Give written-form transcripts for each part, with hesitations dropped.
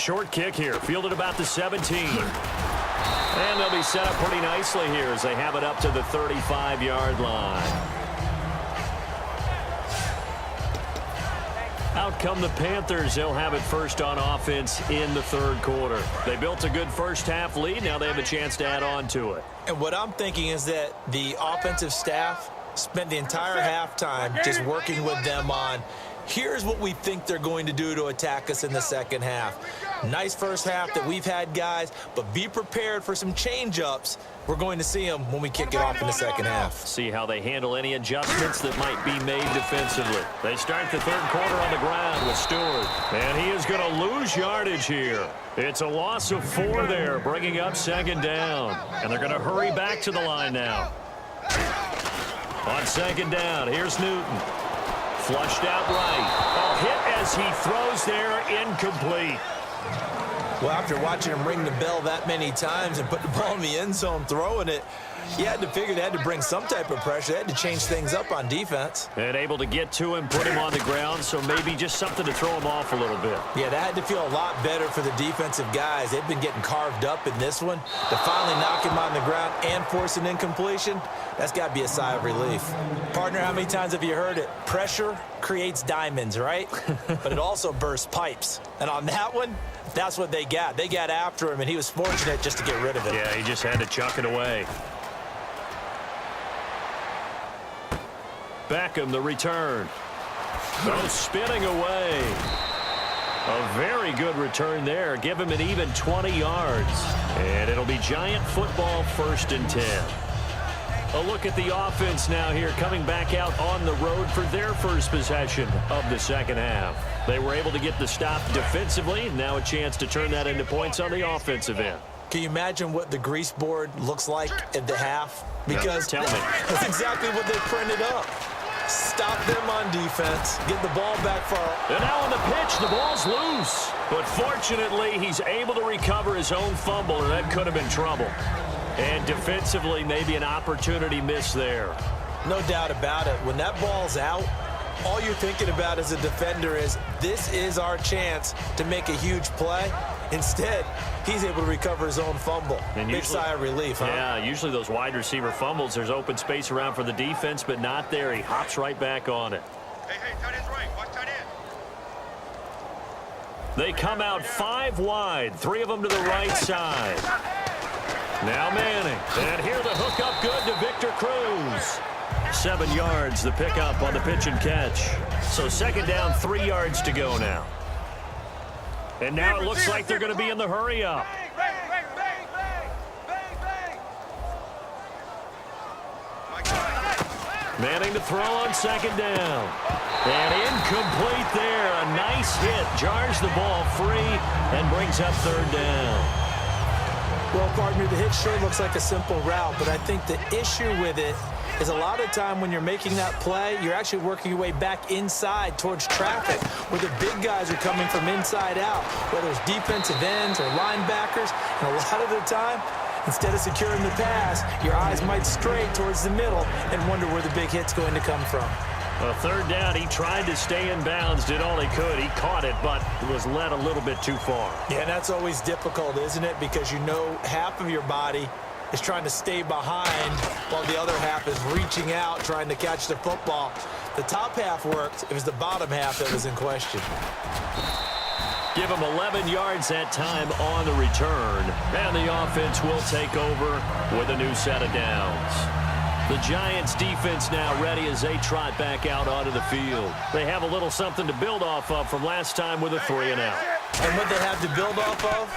short kick here, fielded about the 17. And they'll be set up pretty nicely here as they have it up to the 35-yard line. Out come the Panthers. They'll have it first on offense in the third quarter. They built a good first-half lead. Now they have a chance to add on to it. And what I'm thinking is that the offensive staff spent the entire halftime just working with them on, here's what we think they're going to do to attack us in the second half. Nice first half that we've had, guys, but be prepared for some change-ups. We're going to see them when we kick it off in the second half. See how they handle any adjustments that might be made defensively. They start the third quarter on the ground with Stewart. And he is going to lose yardage here. It's a loss of 4 there, bringing up second down. And they're going to hurry back to the line now. On second down, here's Newton. Flushed out right. Oh, hit as he throws there, incomplete. Well, after watching him ring the bell that many times and put the ball in the end zone throwing it, you had to figure they had to bring some type of pressure. They had to change things up on defense. And able to get to him, put him on the ground, so maybe just something to throw him off a little bit. Yeah, that had to feel a lot better for the defensive guys. They've been getting carved up in this one. To finally knock him on the ground and force an incompletion, that's got to be a sigh of relief. Partner, how many times have you heard it? Pressure creates diamonds, right? But it also bursts pipes. And on that one, that's what they got. They got after him, and he was fortunate just to get rid of it. Yeah, he just had to chuck it away. Beckham, the return. Oh, spinning away. A very good return there. Give him an even 20 yards. And it'll be Giant football, 1st and 10. A look at the offense now here, coming back out on the road for their first possession of the second half. They were able to get the stop defensively. Now a chance to turn that into points on the offensive end. Can you imagine what the grease board looks like at the half? Because tell me. That's exactly what they printed up. Stop them on defense, get the ball back far. And now on the pitch, the ball's loose. But fortunately, he's able to recover his own fumble, or that could have been trouble. And defensively, maybe an opportunity missed there. No doubt about it. When that ball's out, all you're thinking about as a defender is, this is our chance to make a huge play. Instead, he's able to recover his own fumble. And big sigh of relief, huh? Yeah, usually those wide receiver fumbles, there's open space around for the defense, but not there. He hops right back on it. Hey, tight end's right. Watch tight end. They come out 5 wide, 3 of them to the right side. Now Manning. And here the hook up good to Victor Cruz. 7 yards, the pickup on the pitch and catch. So second down, 3 yards to go now. And now it looks like they're going to be in the hurry up. Manning to throw on second down. And incomplete there. A nice hit. Jars the ball free and brings up third down. Well, partner, the hit sure looks like a simple route, but I think the issue with it is a lot of time when you're making that play, you're actually working your way back inside towards traffic, where the big guys are coming from inside out, whether it's defensive ends or linebackers. And a lot of the time, instead of securing the pass, your eyes might stray towards the middle and wonder where the big hit's going to come from. A third down, he tried to stay in bounds, did all he could. He caught it, but was led a little bit too far. Yeah, and that's always difficult, isn't it? Because you know half of your body is trying to stay behind while the other half is reaching out, trying to catch the football. The top half worked. It was the bottom half that was in question. Give him 11 yards that time on the return. And the offense will take over with a new set of downs. The Giants defense now ready as they trot back out onto the field. They have a little something to build off of from last time with a 3-and-out. And what they have to build off of?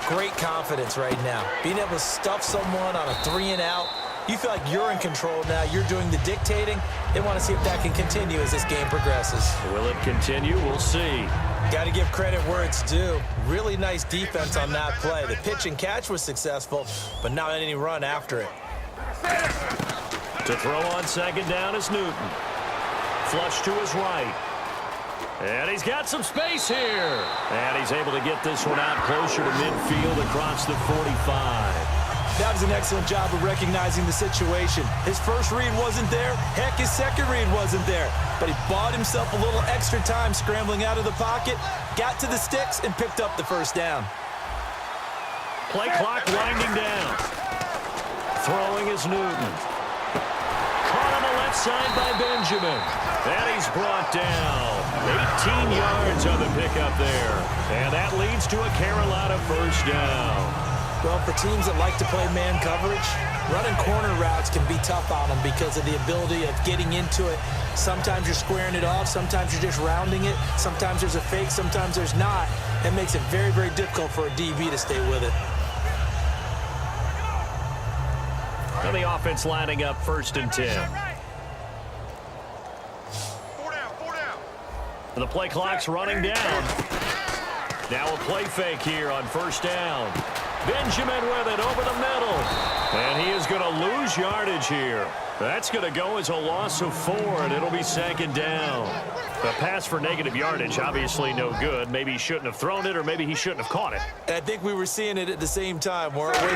Great confidence right now. Being able to stuff someone on a 3-and-out, you feel like you're in control now. You're doing the dictating. They want to see if that can continue as this game progresses. Will it continue? We'll see. Got to give credit where it's due. Really nice defense on that play. The pitch and catch was successful, but not any run after it. To throw on second down is Newton. Flush to his right. And he's got some space here. And he's able to get this one out closer to midfield across the 45. That was an excellent job of recognizing the situation. His first read wasn't there. Heck, his second read wasn't there. But he bought himself a little extra time scrambling out of the pocket, got to the sticks, and picked up the first down. Play clock winding down. Throwing is Newton. Caught on the left side by Benjamin. And he's brought down. 18 yards on the pickup there. And that leads to a Carolina first down. Well, for teams that like to play man coverage, running corner routes can be tough on them because of the ability of getting into it. Sometimes you're squaring it off. Sometimes you're just rounding it. Sometimes there's a fake. Sometimes there's not. It makes it very, very difficult for a DB to stay with it. Now the offense lining up 1st and 10. Four down. The play clock's running down. Now a play fake here on 1st down. Benjamin with it over the middle. And he is going to lose yardage here. That's going to go as a loss of 4, and it'll be 2nd down. The pass for negative yardage, obviously no good. Maybe he shouldn't have thrown it, or maybe he shouldn't have caught it. I think we were seeing it at the same time, weren't we?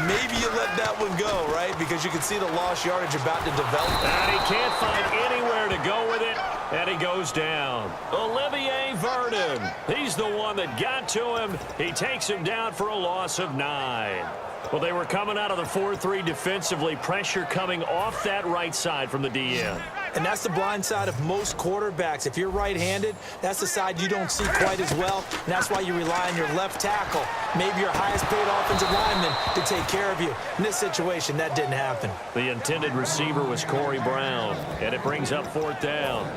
Maybe you let that one go, right? Because you can see the lost yardage about to develop. And he can't find anywhere to go with it, and he goes down. Olivier Vernon, he's the one that got to him. He takes him down for a loss of 9. Well, they were coming out of the 4-3 defensively. Pressure coming off that right side from the DN. And that's the blind side of most quarterbacks. If you're right-handed, that's the side you don't see quite as well. And that's why you rely on your left tackle, maybe your highest-paid offensive lineman, to take care of you. In this situation, that didn't happen. The intended receiver was Corey Brown, and it brings up 4th down.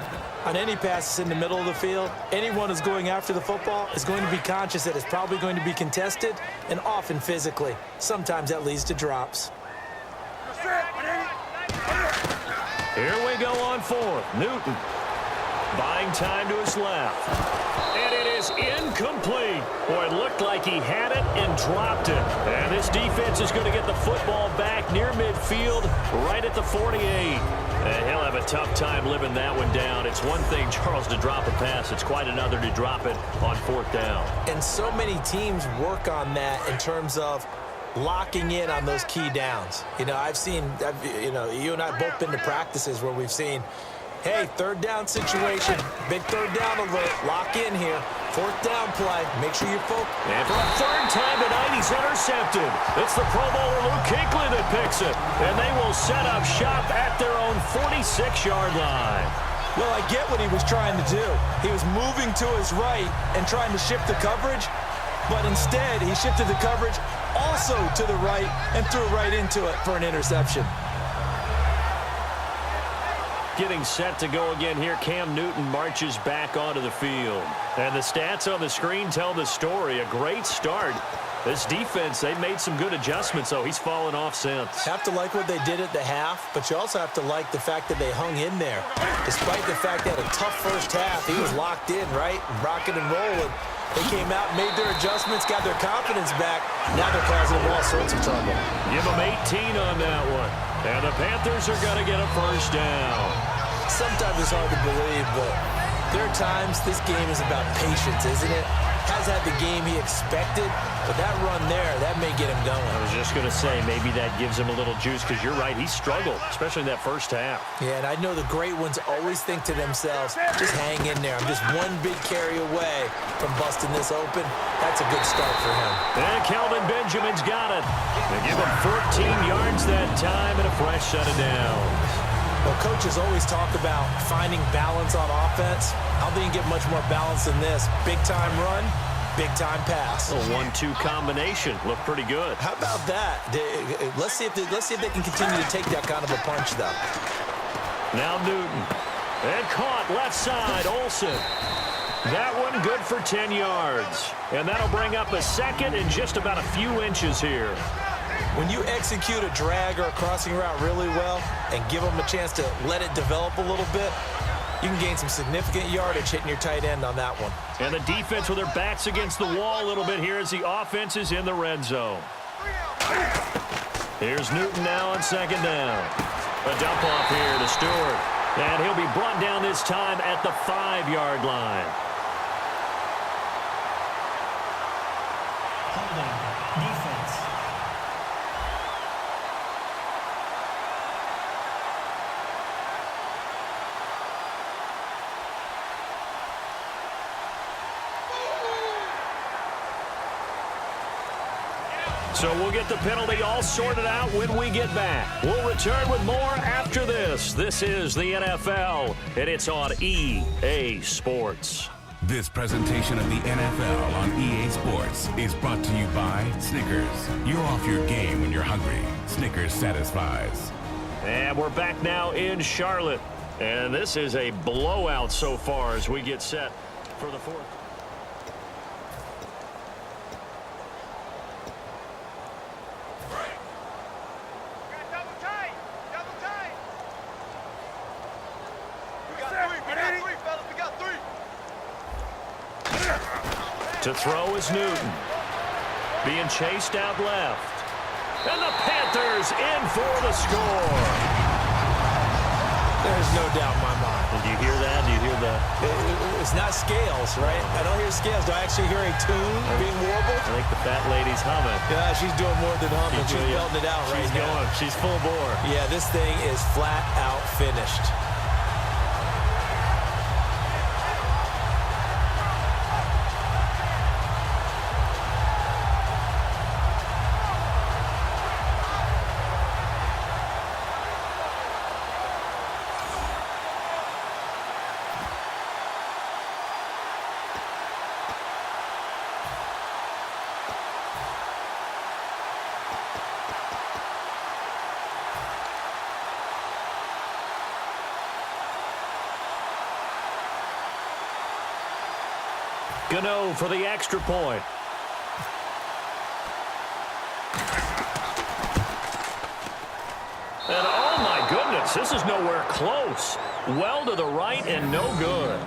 On any passes in the middle of the field, anyone who's going after the football is going to be conscious that it's probably going to be contested, and often physically. Sometimes that leads to drops. Here we go on 4th. Newton buying time to his left. And it is incomplete. Boy, it looked like he had it and dropped it. And this defense is going to get the football back near midfield, right at the 48. And he'll have a tough time living that one down. It's one thing, Charles, to drop a pass. It's quite another to drop it on 4th down. And so many teams work on that in terms of locking in on those key downs. You know, you and I both been to practices where we've seen, hey, 3rd down situation, big 3rd down alert, lock in here, 4th down play, make sure you're focused. And for a 3rd time tonight, he's intercepted. It's the Pro Bowler Luke Kuechly that picks it. And they will set up shop at their own 46-yard line. Well, I get what he was trying to do. He was moving to his right and trying to shift the coverage, but instead he shifted the coverage also to the right and threw right into it for an interception. Getting set to go again here, Cam Newton marches back onto the field. And the stats on the screen tell the story. A great start. This defense, they've made some good adjustments, so he's fallen off since. Have to like what they did at the half, but you also have to like the fact that they hung in there. Despite the fact they had a tough first half, he was locked in, right? Rocking and rolling. They came out, made their adjustments, got their confidence back. Now they're causing them all sorts of trouble. Give them 18 on that one. And the Panthers are going to get a first down. Sometimes it's hard to believe, but there are times this game is about patience, isn't it? Has had the game he expected, but that run there, that may get him going. I was just going to say, maybe that gives him a little juice, because you're right, he struggled, especially in that first half. Yeah, and I know the great ones always think to themselves, just hang in there. I'm just one big carry away from busting this open. That's a good start for him. And Kelvin Benjamin's got it. They give him 14 yards that time and a fresh set of downs. Well, coaches always talk about finding balance on offense. I don't think you get much more balance than this. Big-time run, big-time pass. A 1-2 combination. Looked pretty good. How about that? Let's see if they can continue to take that kind of a punch, though. Now Newton. And caught left side, Olsen. That one good for 10 yards. And that'll bring up a second and just about a few inches here. When you execute a drag or a crossing route really well and give them a chance to let it develop a little bit, you can gain some significant yardage hitting your tight end on that one. And the defense with their backs against the wall a little bit here as the offense is in the red zone. Here's Newton now on 2nd down. A dump off here to Stewart. And he'll be brought down this time at the 5-yard line. So we'll get the penalty all sorted out when we get back. We'll return with more after this. This is the NFL, and it's on EA Sports. This presentation of the NFL on EA Sports is brought to you by Snickers. You're off your game when you're hungry. Snickers satisfies. And we're back now in Charlotte. And this is a blowout so far as we get set for the fourth. To throw is Newton. Being chased out left. And the Panthers in for the score. There's no doubt in my mind. Did you hear that? Do you hear the... It's not scales, right? I don't hear scales. Do I actually hear a tune being warbled? I think the fat lady's humming. Yeah, she's doing more than humming. She's belting it out right now. She's going. She's full bore. Yeah, this thing is flat out finished. Gano for the extra point. And oh my goodness, this is nowhere close. Well to the right and no good.